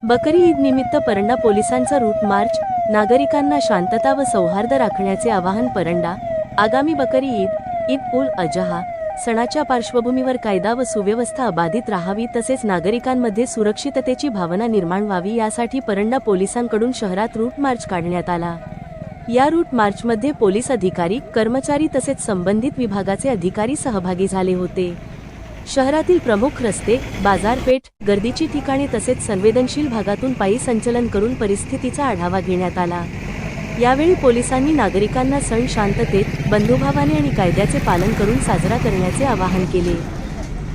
बकरी ईद निमित्त परंडा पोलिसांचा रूट मार्च, नागरिकांना शांतता व सौहार्द राखण्याचे आवाहन. परंडा आगामी बकरी ईद उल अजहा सणाच्या पार्श्वभूमीवर कायदा व सुव्यवस्था अबाधित राहावी तसेच नागरिकांमध्ये सुरक्षिततेची भावना निर्माण व्हावी यासाठी परंडा पोलिसांकडून शहरात रूट मार्च काढण्यात आला. या रूट मार्चमध्ये पोलीस अधिकारी, कर्मचारी तसेच संबंधित विभागाचे अधिकारी सहभागी झाले होते. शहरातील प्रमुख रस्ते, बाजारपेठ, गर्दीची ठिकाणे तसेच संवेदनशील भागातून पायी संचलन करून परिस्थितीचा आढावा घेण्यात आला. यावेळी पोलिसांनी नागरिकांना सण शांततेत, बंधुभावाने आणि कायद्याचे पालन करून साजरा करण्याचे आवाहन केले.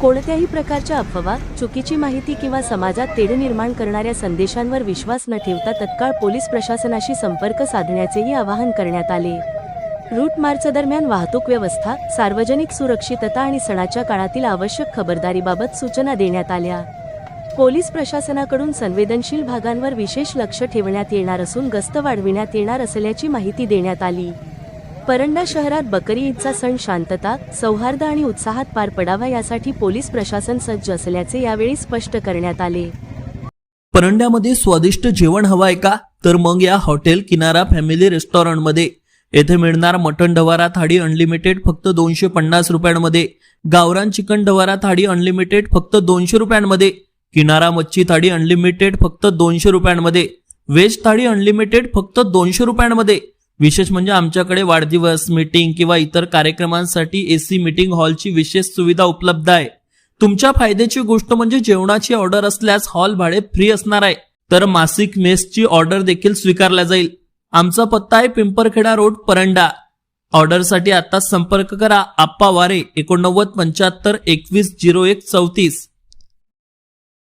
कोणत्याही प्रकारच्या अफवा, चुकीची माहिती किंवा समाजात तेढ निर्माण करणाऱ्या संदेशांवर विश्वास न ठेवता तत्काळ पोलीस प्रशासनाशी संपर्क साधण्याचेही आवाहन करण्यात आले. रूट मार्च दरम्यान वाहतूक व्यवस्था, सार्वजनिक सुरक्षितता आणि सणाच्या काळातील आवश्यक खबरदारीबाबत सूचना देण्यात आल्या. पोलीस प्रशासनाकडून संवेदनशील भागांवर विशेष लक्ष ठेवण्यात येणार असून गस्त वाढविण्यात येणार असल्याची माहिती देण्यात आली. परंडा शहरात बकरी ईदचा सण शांतता, सौहार्द आणि उत्साहात पार पडावा यासाठी पोलीस प्रशासन सज्ज असल्याचे यावेळी स्पष्ट करण्यात आले. परंड्यामध्ये स्वादिष्ट जेवण हवंय का? तर मग या हॉटेल किनारा फॅमिली रेस्टॉरंटमध्ये. येथे मिळणार मटन डवारा थाळी अनलिमिटेड फक्त 250 रुपयांमध्ये, गावरान चिकन डवारा थाळी अनलिमिटेड फक्त 200 रुपयांमध्ये, किनारा मच्छी थाळी अनलिमिटेड फक्त 200 रुपयांमध्ये, व्हेज थाळी अनलिमिटेड फक्त 200 रुपयांमध्ये. विशेष म्हणजे आमच्याकडे वाढदिवस, मीटिंग किंवा इतर कार्यक्रमांसाठी एसी मीटिंग हॉलची विशेष सुविधा उपलब्ध आहे. तुमच्या फायद्याची गोष्ट म्हणजे जेवणाची ऑर्डर असल्यास हॉल भाडे फ्री असणार आहे, तर मासिक मेसची ऑर्डर देखील स्वीकारला जाईल. आमचा पत्ता आहे पिंपरखेडा रोड, परंडा. ऑर्डरसाठी आताच संपर्क करा. आप्पा वारे 89 75 21 01 34.